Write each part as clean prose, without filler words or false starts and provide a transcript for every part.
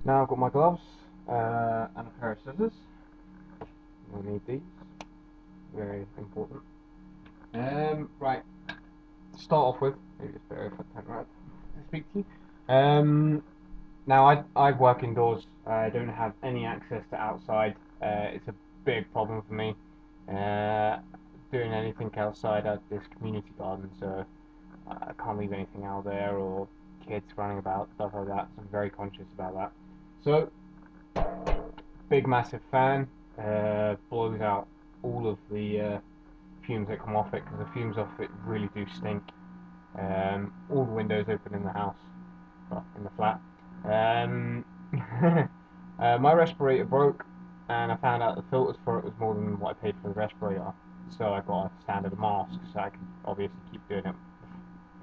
Now I've got my gloves and a pair of scissors. I'll need these. Very important. Right. To start off with, maybe it's better if I turn around to speak to you. Now I work indoors. I don't have any access to outside. It's a big problem for me. Doing anything outside at this community garden, so I can't leave anything out there or kids running about, stuff like that. So I'm very conscious about that. So, big massive fan blows out all of the fumes that come off it, because the fumes off it really do stink. All the windows open in the house, well, in the flat. My respirator broke, and I found out the filters for it was more than what I paid for the respirator. So I got a standard mask, so I can obviously keep doing it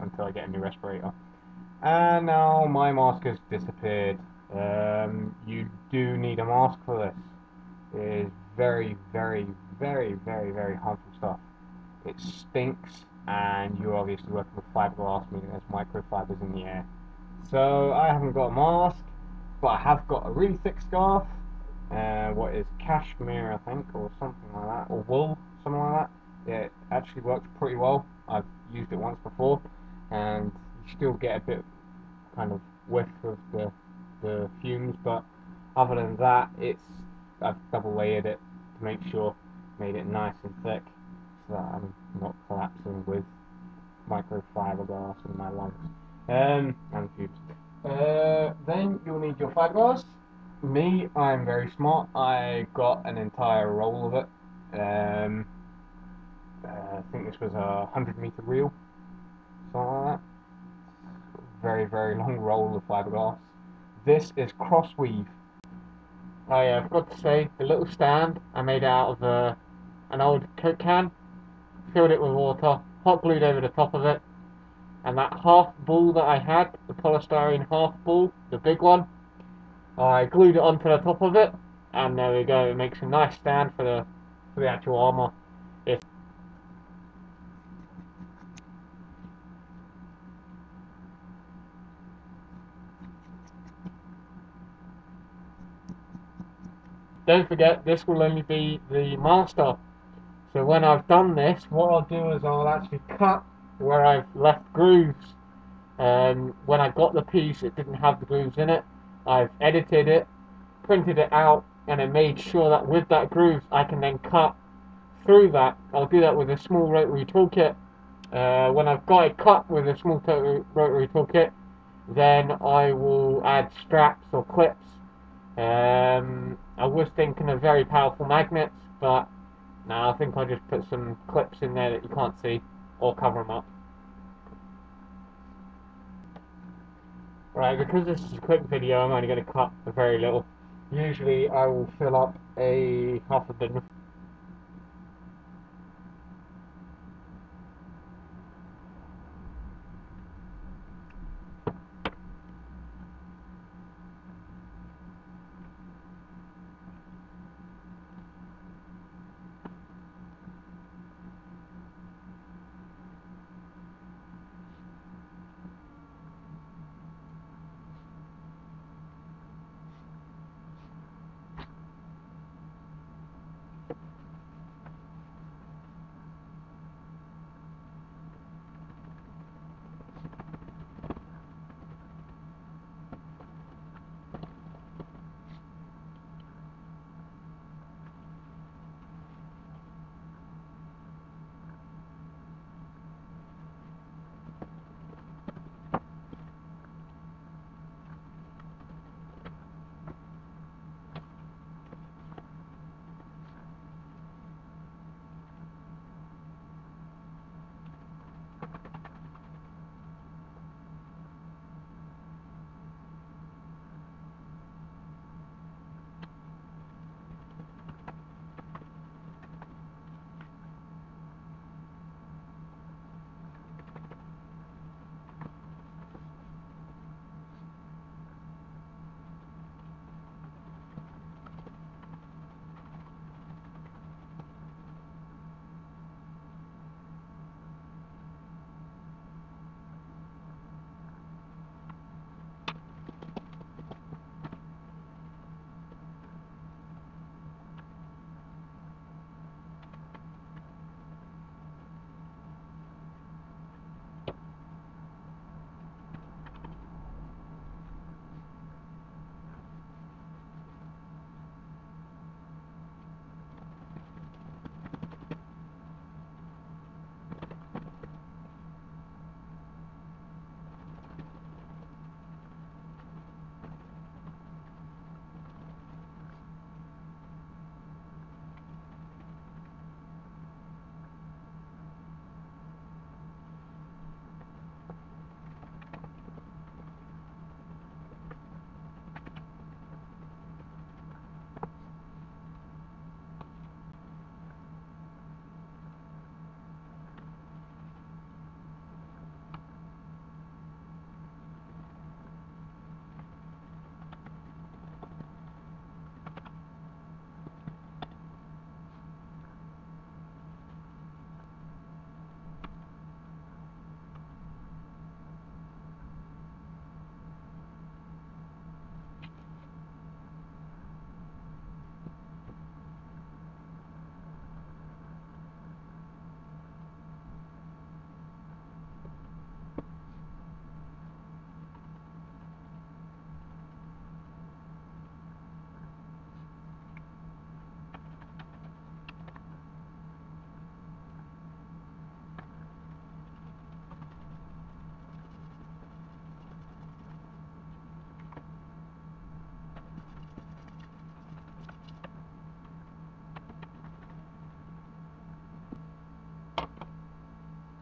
until I get a new respirator. And now my mask has disappeared. You do need a mask for this. It is very, very, very, very, very harmful stuff. It stinks, and you're obviously working with fiberglass, meaning there's microfibers in the air. So I haven't got a mask, but I have got a really thick scarf. What is cashmere, I think, or something like that, or wool, something like that. It actually works pretty well. I've used it once before, and you still get a bit kind of whiff of the fumes, but other than that, I've double layered it to make sure, made it nice and thick, so that I'm not collapsing with microfiberglass in my lungs and fumes. Then you'll need your fiberglass. Me, I'm very smart. I got an entire roll of it. I think this was a 100-meter reel, something like that. Very, very long roll of fiberglass. This is crossweave. I forgot to say, the little stand I made out of an old Coke can, filled it with water, hot glued over the top of it, and that half ball that I had, the polystyrene half ball, the big one, I glued it onto the top of it, and there we go. It makes a nice stand for the actual armour. Don't forget, this will only be the master. So when I've done this, what I'll do is I'll actually cut where I've left grooves. When I got the piece, it didn't have the grooves in it. I've edited it, printed it out, and I made sure that with that groove, I can then cut through that. I'll do that with a small rotary toolkit. When I've got it cut with a small rotary toolkit, then I will add straps or clips. I was thinking of very powerful magnets, but no, I think I'll just put some clips in there that you can't see, or cover them up. Right, because this is a quick video, I'm only going to cut a very little. Usually I will fill up a half a bin.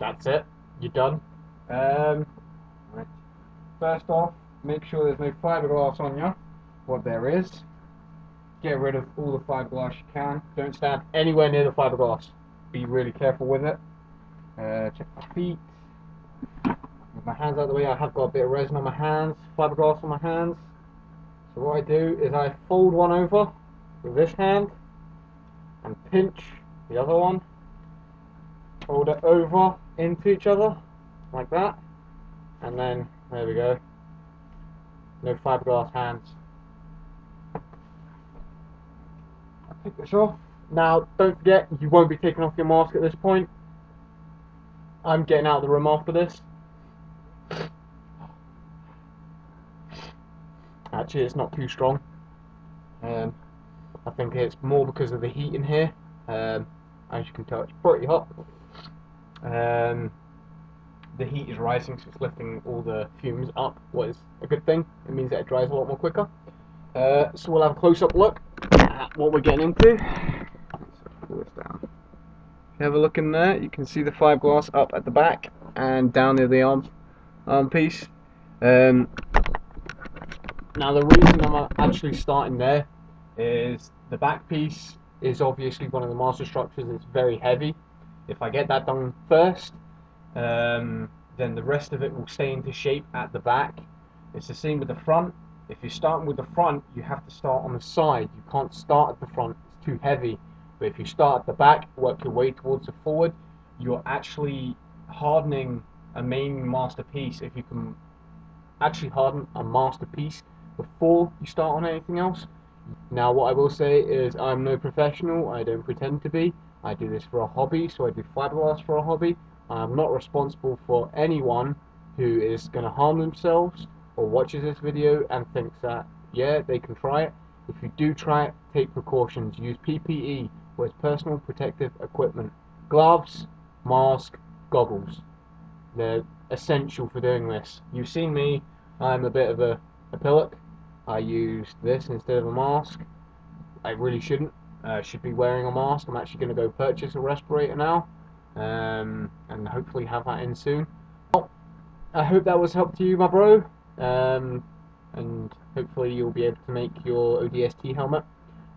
that's it. You're done. Right. First off, make sure there's no fiberglass on you. What there is, get rid of all the fiberglass you can. Don't stand anywhere near the fiberglass. Be really careful with it. Check my feet. With my hands out of the way, I have got a bit of resin on my hands, fiberglass on my hands. So what I do is I fold one over with this hand and pinch the other one. Fold it over into each other like that, and then there we go. No fiberglass hands. I'll take this off. Now don't forget, you won't be taking off your mask at this point. I'm getting out of the room after this. Actually, it's not too strong. I think it's more because of the heat in here. As you can tell, it's pretty hot. The heat is rising, so it's lifting all the fumes up, what is a good thing. It means that it dries a lot more quicker. So we'll have a close-up look at what we're getting into. Let's pull this down. If you have a look in there, you can see the fiberglass up at the back and down near the arm piece. Now the reason I'm actually starting there is the back piece is obviously one of the master structures. It's very heavy. If I get that done first, then the rest of it will stay into shape at the back. It's the same with the front. If you're starting with the front, you have to start on the side. You can't start at the front, it's too heavy. But if you start at the back, work your way towards the forward, you're actually hardening a main masterpiece. If you can actually harden a masterpiece before you start on anything else. Now what I will say is I'm no professional, I don't pretend to be. I do this for a hobby, so I do fiberglass for a hobby. I'm not responsible for anyone who is going to harm themselves or watches this video and thinks that, yeah, they can try it. If you do try it, take precautions. Use PPE, or it's personal protective equipment. Gloves, mask, goggles. They're essential for doing this. You've seen me, I'm a bit of a pillock. I used this instead of a mask. I really shouldn't. Should be wearing a mask. I'm actually going to go purchase a respirator now, and hopefully have that in soon. Well, I hope that was help to you, my bro, and hopefully you'll be able to make your ODST helmet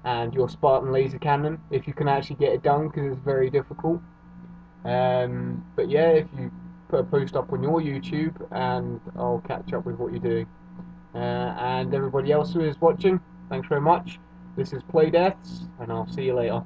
and your Spartan laser cannon if you can actually get it done, because it's very difficult. But yeah, if you put a post up on your YouTube, and I'll catch up with what you're doing. And everybody else who is watching, thanks very much. This is Play Deaths, and I'll see you later.